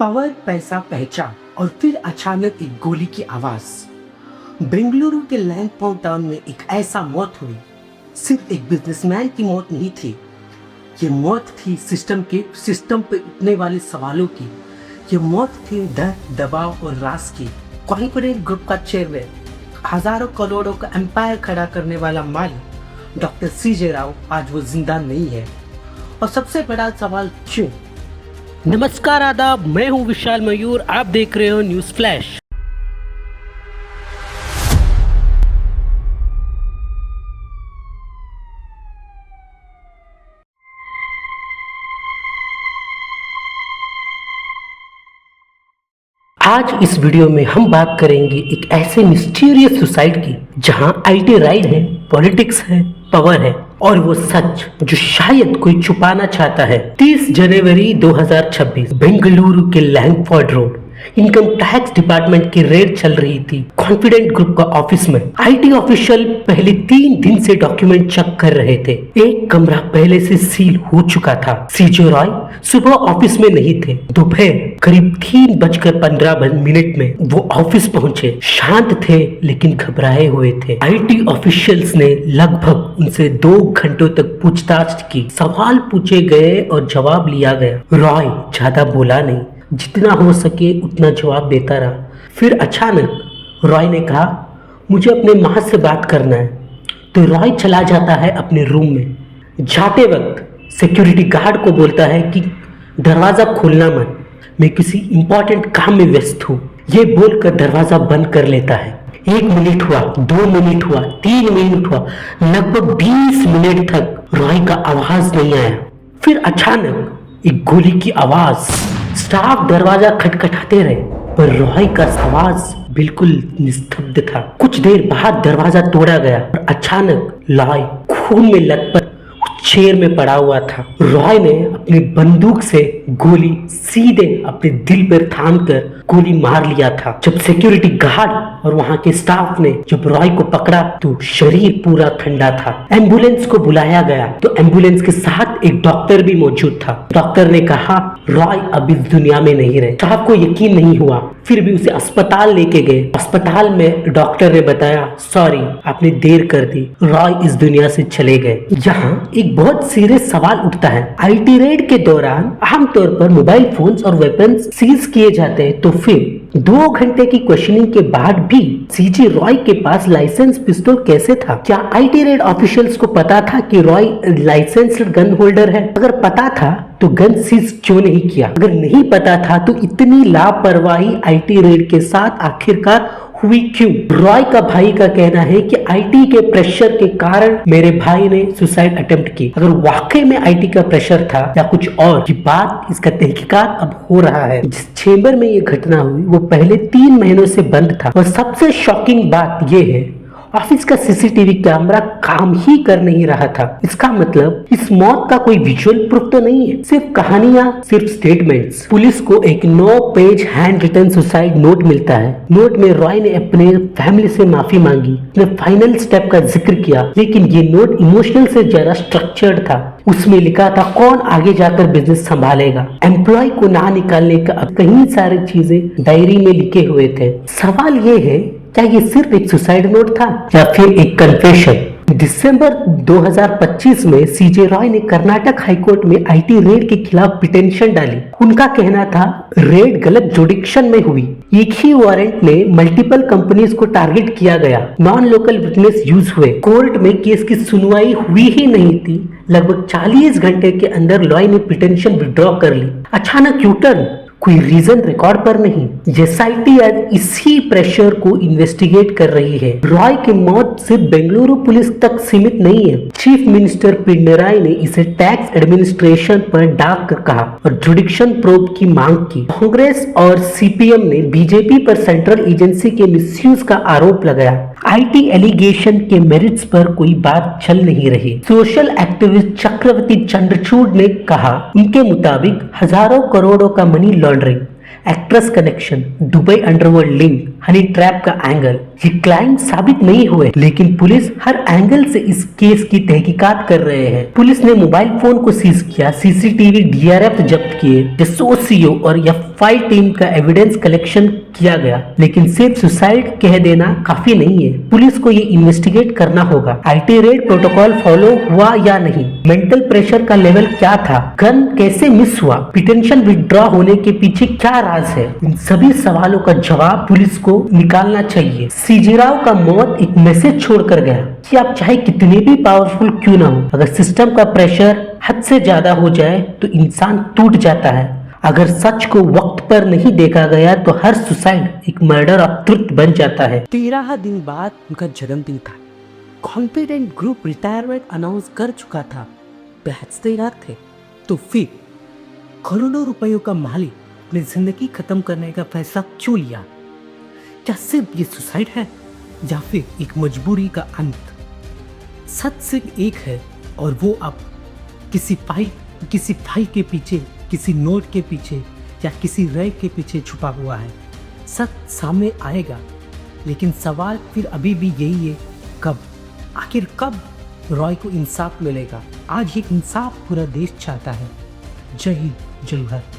Power पैसा पहचान और फिर अचानक एक गोली की आवाज। बेंगलुरु के लैंड पॉइंट टाउन में एक ऐसा मौत हुई। सिर्फ एक बिजनेसमैन की मौत नहीं थी, ये मौत थी सिस्टम पे उठने वाले सवालों की। ये मौत थी डर, दबाव और राज की। कॉन्फिडेंट ग्रुप का चेयरमैन, हजारों करोड़ों का एम्पायर खड़ा करने वाला मालिक डॉक्टर सीजे राव आज वो जिंदा नहीं है। और सबसे बड़ा सवाल क्यों? नमस्कार, आदाब, मैं हूं विशाल मयूर, आप देख रहे हो न्यूज़ फ्लैश। आज इस वीडियो में हम बात करेंगे एक ऐसे मिस्टीरियस सुसाइड की जहां आईटी राइड है, पॉलिटिक्स है, पावर है और वो सच जो शायद कोई छुपाना चाहता है। 30 जनवरी 2026 बेंगलुरु के Langford road income tax department की रेड चल रही थी। कॉन्फिडेंट ग्रुप का ऑफिस में आईटी ऑफिशियल पहले 3 दिन से डॉक्यूमेंट चेक कर रहे थे। एक कमरा पहले से सील हो चुका था। सीजे रॉय सुबह ऑफिस में नहीं थे। दोपहर करीब 3:15 में वो ऑफिस पहुंचे। शांत थे लेकिन घबराए हुए थे। आईटी ऑफिशियल्स ने लगभग उनसे 2 घंटों तक पूछताछ की। सवाल पूछे गए और जवाब लिया गया। रॉय ज्यादा बोला नहीं, जितना हो सके उतना जवाब देता रहा। फिर अचानक रॉय ने कहा, मुझे अपने माँ से बात करना है। तो रॉय चला जाता है अपने रूम में। जाते वक्त सिक्योरिटी गार्ड को बोलता है कि दरवाज़ा खोलना मत, मैं किसी इंपॉर्टेंट काम में व्यस्त हूँ। ये बोलकर दरवाज़ा बंद कर लेता है। 1 मिनट हुआ, 2 मिनट हुआ, 3 मिनट हुआ, लगभग 20 मिनट तक रॉय का आवाज नहीं आया। फिर अचानक एक गोली की आवाज। स्टाफ दरवाजा खटखटाते रहे पर रॉय का आवाज बिल्कुल निस्तब्ध था। कुछ देर बाद दरवाजा तोड़ा गया और अचानक रॉय खून में लथपथ चेयर में पड़ा हुआ था। रॉय ने अपनी बंदूक से गोली सीधे अपने दिल पर थाम कर गोली मार लिया था। जब सिक्योरिटी गार्ड और वहां के स्टाफ ने जब रॉय को पकड़ा तो शरीर पूरा ठंडा था। एम्बुलेंस को बुलाया गया तो एम्बुलेंस के साथ एक डॉक्टर भी मौजूद था। डॉक्टर ने कहा रॉय अब इस दुनिया में नहीं रहे। स्टाफ को यकीन नहीं हुआ, फिर भी उसे अस्पताल लेके गए। अस्पताल में डॉक्टर ने बताया, सॉरी आपने देर कर दी, रॉय इस दुनिया से चले गए। यहाँ एक बहुत सीरियस सवाल उठता है। आईटी रेड के दौरान आमतौर पर मोबाइल फोन्स और वेपन्स सीज किए जाते हैं, तो फिर 2 घंटे की क्वेश्चनिंग के बाद भी सीजे रॉय के पास लाइसेंस पिस्तौल कैसे था? क्या आईटी रेड ऑफिशियल्स को पता था कि रॉय लाइसेंस्ड गन होल्डर है? अगर पता था तो गन सीज क्यों नहीं किया? अगर नहीं पता था तो इतनी लापरवाही आईटी रेड के साथ आखिरकार हुई क्यों? रॉय का भाई का कहना है कि आईटी के प्रेशर के कारण मेरे भाई ने सुसाइड अटेम्प्ट की। अगर वाकई में आईटी का प्रेशर था या कुछ और, ये बात इसका तहकीकात अब हो रहा है। जिस चेंबर में ये घटना हुई वो पहले 3 महीनों से बंद था। और सबसे शॉकिंग बात ये है, ऑफिस का सीसीटीवी कैमरा काम ही कर नहीं रहा था। इसका मतलब इस मौत का कोई विजुअल प्रूफ तो नहीं है, सिर्फ कहानियां, सिर्फ स्टेटमेंट्स। पुलिस को एक 9 page handwritten suicide note मिलता है। नोट में रॉय ने अपने फैमिली से माफी मांगी, अपने फाइनल स्टेप का जिक्र किया, लेकिन ये नोट इमोशनल से ज्यादा स्ट्रक्चर्ड था। उसमें लिखा था कौन आगे जाकर बिजनेस संभालेगा, एम्प्लॉय को ना निकालने का, कई सारी चीजें डायरी में लिखे हुए थे। सवाल ये है, क्या ये सिर्फ एक सुसाइड नोट था या फिर एक कन्फेशन? दिसंबर 2025 में सीजे रॉय ने कर्नाटक हाईकोर्ट में आईटी रेड के खिलाफ पिटीशन डाली। उनका कहना था रेड गलत जुडिक्शन में हुई। एक ही वारंट ने मल्टीपल कंपनीज को टारगेट किया गया। नॉन लोकल विटनेस यूज हुए। कोर्ट में केस की सुनवाई हुई ही नहीं थी। लगभग 40 घंटे के अंदर रॉय ने पिटीशन विड्रॉ कर ली। अचानक यूटर्न, कोई रीजन रिकॉर्ड पर नहीं। एसआईटी आज इसी प्रेशर को इन्वेस्टिगेट कर रही है। रॉय की मौत सिर्फ बेंगलुरु पुलिस तक सीमित नहीं है। चीफ मिनिस्टर पिनराई ने इसे टैक्स एडमिनिस्ट्रेशन पर डाक कर कहा और जुडिक्शन प्रोब की मांग की। कांग्रेस और सीपीएम ने बीजेपी पर सेंट्रल एजेंसी के मिसयूज का आरोप लगाया। आईटी एलिगेशन के मेरिट्स पर कोई बात चल नहीं रही। सोशल एक्टिविस्ट चक्रवर्ती चंद्रचूड़ ने कहा, उनके मुताबिक हजारों करोड़ों का money laundering, actress connection, Dubai underworld link honey trap का एंगल, ये क्लाइम साबित नहीं हुए, लेकिन पुलिस हर एंगल से इस केस की तहकीकात कर रहे हैं। पुलिस ने मोबाइल फोन को सीज किया, सीसीटीवी डीआरएफ जब्त किए, एसओसीओ और एफआई टीम का एविडेंस कलेक्शन किया गया, लेकिन सिर्फ सुसाइड कह देना काफी नहीं है। पुलिस को ये इन्वेस्टिगेट करना होगा, आईटी रेड प्रोटोकॉल फॉलो हुआ या नहीं, मेंटल प्रेशर का लेवल क्या था, गन कैसे मिस हुआ, पिटिशन विथड्रॉ होने के पीछे क्या राज है। इन सभी सवालों का जवाब पुलिस को निकालना चाहिए। सीजी राव का मौत एक मैसेज छोड़कर गया कि आप चाहे कितने भी पावरफुल क्यों ना हो, अगर सिस्टम का प्रेशर हद से ज्यादा हो जाए तो इंसान टूट जाता है। अगर सच को वक्त पर नहीं देखा गया तो हर सुसाइड एक मर्डर ऑफ ट्रुथ बन जाता है। 13 दिन बाद उनका जन्मदिन था। कॉन्फिडेंट ग्रुप रिटायरमेंट अनाउंस कर चुका था। बैच तैयार थे, तो फिर करोड़ों रुपयों का मालिक अपनी जिंदगी खत्म करने का फैसला क्यों लिया? क्या सिर्फ ये सुसाइड है या फिर एक मजबूरी का अंत? सच सिर्फ एक है और वो अब किसी फाइल के पीछे, किसी नोट के पीछे या किसी रैक के पीछे छुपा हुआ है। सच सामने आएगा, लेकिन सवाल फिर अभी भी यही है, कब? आखिर कब रॉय को इंसाफ मिलेगा? आज ये इंसाफ पूरा देश चाहता है। जय हिंद, जय भारत।